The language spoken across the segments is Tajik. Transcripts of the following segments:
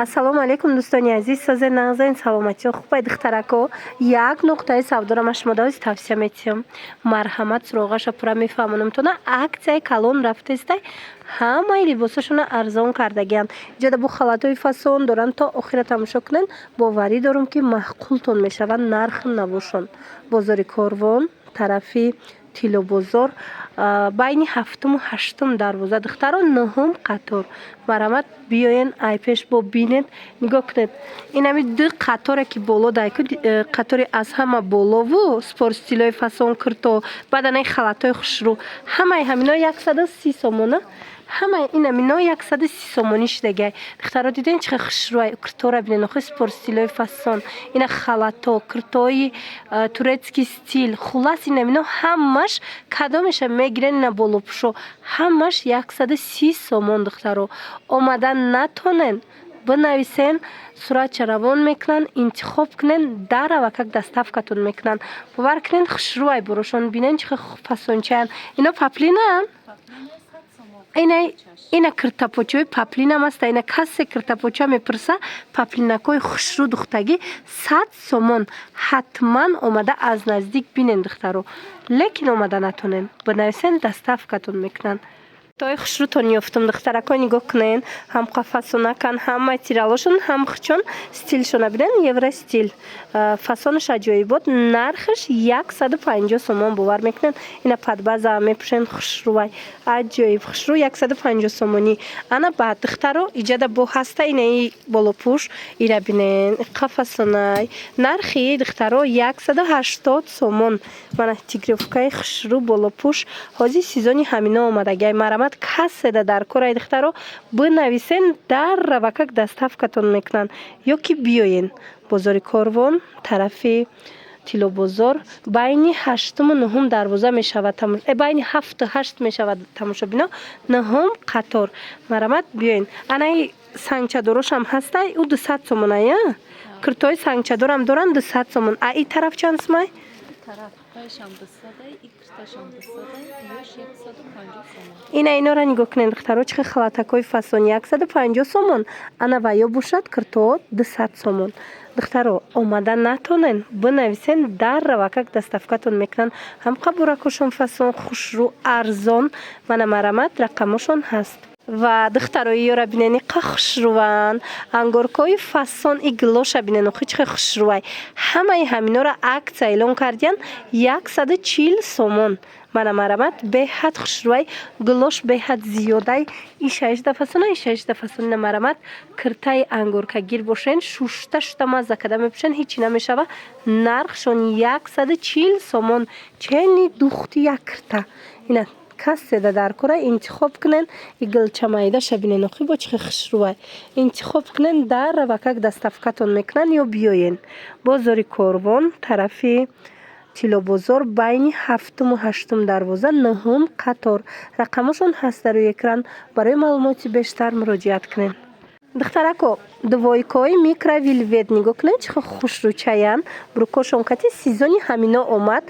ассалому алейкум дӯстони азиз, соза нағзаин саломатиё хубай духтарако. Як нуқтаи савдора ма шумо давоз тавсия метиҳам. Марҳамат суроғаша пура мефаҳмонам то на аксияи калон рафтестай ҳамаи либосашона арзон кардагианд. Ҷада бу халатои фасон доранд, то охира тамошо кунен. Боварӣ дорам ки маъқултон мешаванд, нарх навушон. Бозори Корвон тарафи Тилобозор байни 7-ум 8-ум дарвоза духтаро 9-ум қатор. Марҳамат биёен айпеш бо бинед нигоҳ кунед. Инами ду қаторе ки боло дайку қатори аз ҳама болову спорт стилои фасон курто баъданай халатои хушрӯ ҳамаи ҳамино 130 сомона. Ҳамаи инамино 130 сомонӣ шудагай. Духтаро диден чӣ хушрӯай куртора бинен охи спорт стилои фасон. Ина халато, куртои турецкий стил. Хулас инамино ҳамаш кадомеша мегирен ина болопушо. Ҳамаш 130 сомон духтаро. Омадан натонен бинависен, суратча равон мекунанд, интихоб кунен, дарава как доставкатон мекунанд. Бовар кунен хушрӯай борошон бинен чӣ фасончаян. Ино паплинаан? Ина киртапочаи паплинам аста. Ина касе киртапоча мепурса паплинакои хушрӯ духтагӣ 100 сомон. Ҳатман омада аз наздик бинен духтаро. Лекин омада натонен бинависен, доставкатон мекунанд. Той хушрӯтон ёфтам духтарако, нигоҳ кунен. Ҳам қафасонакан, ҳам материалошон, ҳам хичон стилшона биден евростил. Фасонаш аҷоибот, нархаш 150 сомон бовар мекунен. Ина падбаза мепӯшен хушрӯвай. Аҷоиб хушрӯ 150 сомонӣ. Ана баъд духтаро иҷада бо ҳаста инаи болопӯш ира бинен. Қафасонай. Нархи духтаро 180 сомон. Мана тигровкаи хушрӯ болопӯш ҳозир сезони ҳамино омадагай. Марҳамат каседа дар корай духтаро бинависен, даррава как доставкатон мекунанд. ё ки биёен бозори Корвон тарафи Тилобозор байни 8-ум 9-ум дарвоза мешавад тамошо. Байни 7-у 8 мешавад тамошобино. 9-ум қатор. Марҳамат биёен. Анаи сангчадорошам ҳастай, ӯ 200 сомон ая? Куртои сангчадорам доранд 200 сомон. А и тараф чанд сомай? Ина инора нигоҳ кунед духтаро, чӣ халатакои фасон 150 сомон. Ана ва ё бошад курто 200 сомон. Духтаро омада натонен бинависен, даррава как доставкатон мекунанд. ҳам қабуракошон фасон хушрӯ арзон. Мана марҳамат рақамошон ҳаст. Ва духтаро иёра бинен иқа хушрӯван. Ангоркои фасон и глоша бинен охи чӣ хушрӯвай. Ҳамаи ҳаминора аксия эълон кардиян 140 сомон. Мана марҳамат беҳад хушрӯвай, глош беҳад зиёдай. И 16 фасон, и 16 фасон. Ина марҳамат киртаи ангоркагир бошен, шушта мазза када мепӯшен, ҳичи намешава. Нархшон 140 сомон. Чени духти як кирта. Ина каседа дар кора интихоб кунен. И гилчамайдаша бинен охи бо чӣ хушрӯвай. Интихоб кунен, даррава как доставкатон мекунанд ё биёен. Бозори Корвон тарафи Тилобозор байни 7-ум 8-ум дарвоза 9-ум қатор. Рақамошон ҳаст дар рӯи экран. Барои маълумоти бештар муроҷиат кунен. Духтарако, двойкои микровилвет нигоҳ кунед чӣ хушрӯчаян. Брукошон кати сезони ҳамино омад.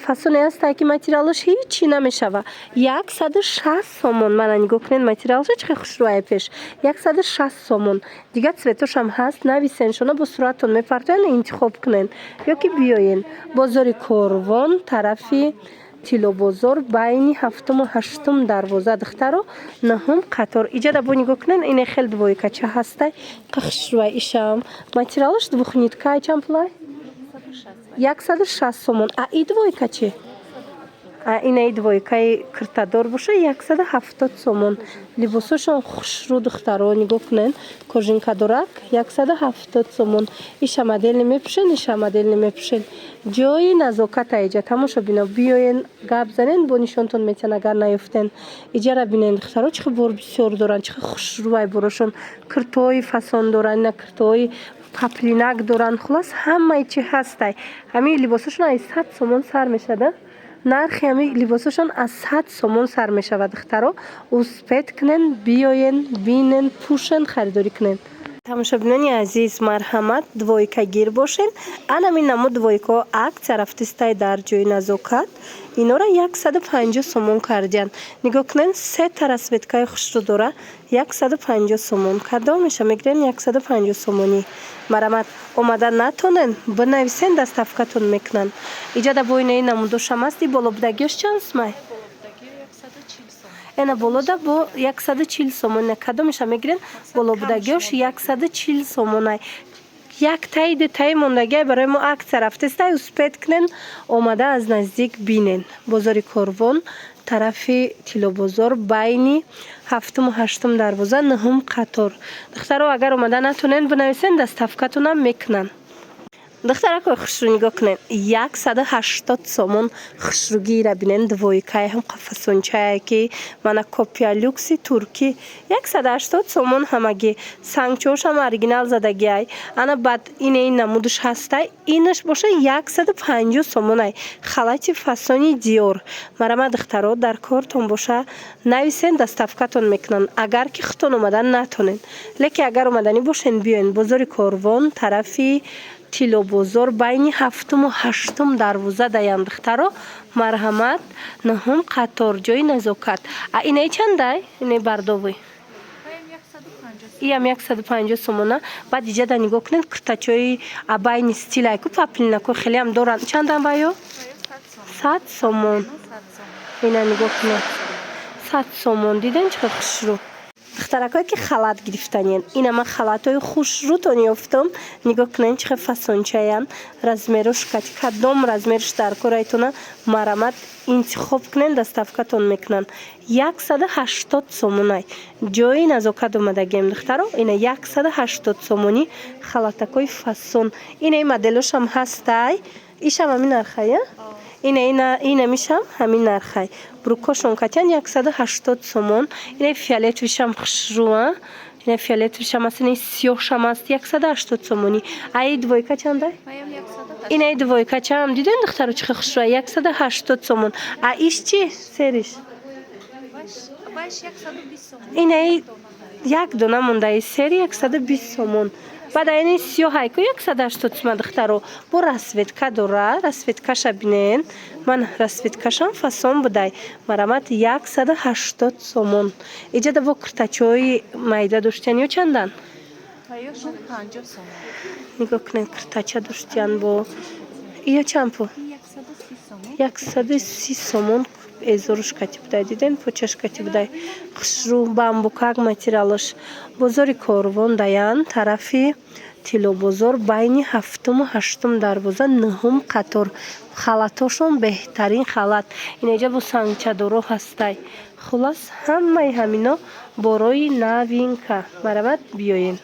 Фасоне ҳастай ки материалаш ҳичи намешава. 160 сомон. Мана нигоҳ кунед материалша чӣ хушрӯай пеш. 160 сомон. Дига цветошам ҳаст. Нависеншона бо суратон мепартоян, интихоб кунен. ё ки биёен. Бозори Корвон тарафи Тилобозор байни 7-ум 8-ум дарвоза духтаро 9-ум қатор. Иҷада бо нигоҳ кунен, ине хел двойкача ҳастай. Қахшрӯай ишам. Материалаш двухниткай чанд пулай? 160 сомон. А и двойка чи? А ина и двойкаи киртадор боша 170 сомон. Либосошон хушрӯ духтаро нигоҳ кунен. Кожинка дорак 170 сомон. Иша модели мепӯшен, иша модели мепӯшен. Ҷои назоката иҷа тамошо бино. Биёен гап занен, бо нишонтон метиҳан агар наёфтен. Иҷара бинен духтаро чӣ бор бисёр доранд, чӣ хушрӯай борошон. Куртои фасон доранд, ина куртои паплинак доранд. Хулас ҳамаи чӣ ҳастай. Ҳамин либосошон аз 100 сомон сар мешада. Нархи ҳамин либосошон аз 100 сомон сар мешавад духтаро. Успед кунен, биёен, бинен, пӯшен, харидорӣ кунен. тамошобинони азиз, марҳамат, двойкагир бошен. Анамин намо двойко акция рафтистай дар ҷои назокат. Инора 150 сомон кардиян. Нигоҳ кунед, се та расветкаи хушрӯ дора. 150 сомон. Кадомеша мегирен 150 сомонӣ. Марҳамат, омада натонен, бинависен, доставкатон мекунанд. Иҷада боинаи намудошам аст, и болобудагиёш чанд смай? Эна болода бо 140 сомон. Кадомеша мегирен? Болобудагиёш 140 сомон. Як таиди таи мондагиай барои мо акция рафтестай успед кунен, омада аз наздик бинен. Бозори Корвон, тарафи Тилобозор, байни 7-ум 8-ум дарвоза, 9-ум қатор. Духтаро, агар омада натонен, бинависен, доставкатонам мекунанд. Духтаракои хушрӯ нигоҳ кунед, 180 сомон хушрӯгиира бинен, двойкаи ҳам қафасончае ки мана копия люкси туркӣ 180 сомон ҳамагӣ. Сангчоошам оригинал задагиай. Ана баъд инаи намудуш ҳастай, инаш боша 150 сомонай. Халати фасони диёр. Марҳамат духтаро, дар кортон боша, нависен, доставкатон мекунанд. Агар ки худтон омадан натонен. Леки агар омаданӣ бошен, биёен. Бозори Корвон, тарафи Тилобозор, байни 7-ум 8-ум дарвоза даянд. Духтаро, марҳамат, 9-ум қатор, ҷои назокат. Инаи чандай? Инаи бардовӣ? Иям 150 сомона. Баъд иҷада нигоҳ кунед, куртачои байни стилайку паплинаку хелеам доранд. Чандам ваё? 100 сомон. Ина нигоҳ кунед. 100 сомон. Диден чӣ хушрӯ? духтаракое ки халат гирифтаниян. Ина ман халатҳои хушрӯтон ёфтам. Нигоҳ кунед чӣ фасончаян. Размерош кадом размерш дар корайтона марҳамат интихоб кунед, доставкатон мекунанд. 180 сомонай. Ҷои назокат омадагием духтаро. Ина 180 сомонӣ халатакои фасон. Инаи моделошам ҳастай. Ишам ҳамин нархая? Ина мишам ҳамин нархай. Брукошон катян 180 сомон. Ина фиолетовишам хушрӯа. Ина фиолетовишам аст, ина сиёҳшам аст 180 сомонӣ. Ай двойка чандай? Ина двойка чам? Диден духтаро чӣ хушрӯа? 180 сомон. А иш чи? Сериш? Ина як дона мондаи сери 120 сомон. Баъд айни сиёҳайку 180 сомон духтаро. Бо расветка дора. Расветкаша бинен. Ман расветкашам фасон будай. Марҳамат 180 сомон. Иҷада бо куртачои майда доштиян ё чандан? 50 сомон. Нигоҳ кунед, куртача доштиян бо ё чампо? 130 сомон. Эзоруш кати будай. Диден почаш кати будай. Хушрӯ бамбукак материалаш. Бозори Корвон даян, тарафи Тилобозор, байни 7-ум 8-ум дарвоза, 9-ум қатор. Халатошон беҳтарин халат. Инаҷа бо сангчадоро ҳастай. Хулас ҳамаи ҳамино борои навинка. Марҳамат, биёен.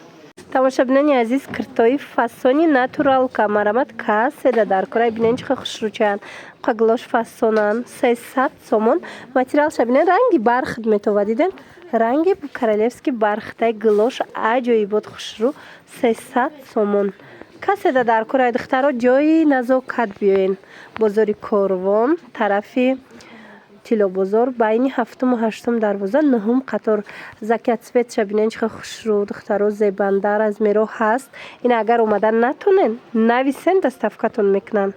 тамошобинони азиз, куртои фасони натуралка. Марҳамат, каседа дар кора бинен чӣ хушрӯчаян. қаглош фасонан 300 сомон. Материалша бинен ранги бархт метова. Диден ранги королевский бархтай глош аҷоибот хушрӯ 300 сомон. Каседа дар кора духтаро, ҷои назокат биёен. Бозори Корвон, тарафи Тилобозор, байни 7-ум 8-ум дарвоза, 9-ум қатор. Закятцветша бинен чӣ хушрӯ духтаро, зебанда размеро ҳаст. Ина агар омадан натонен, нависен, доставкатон мекунанд.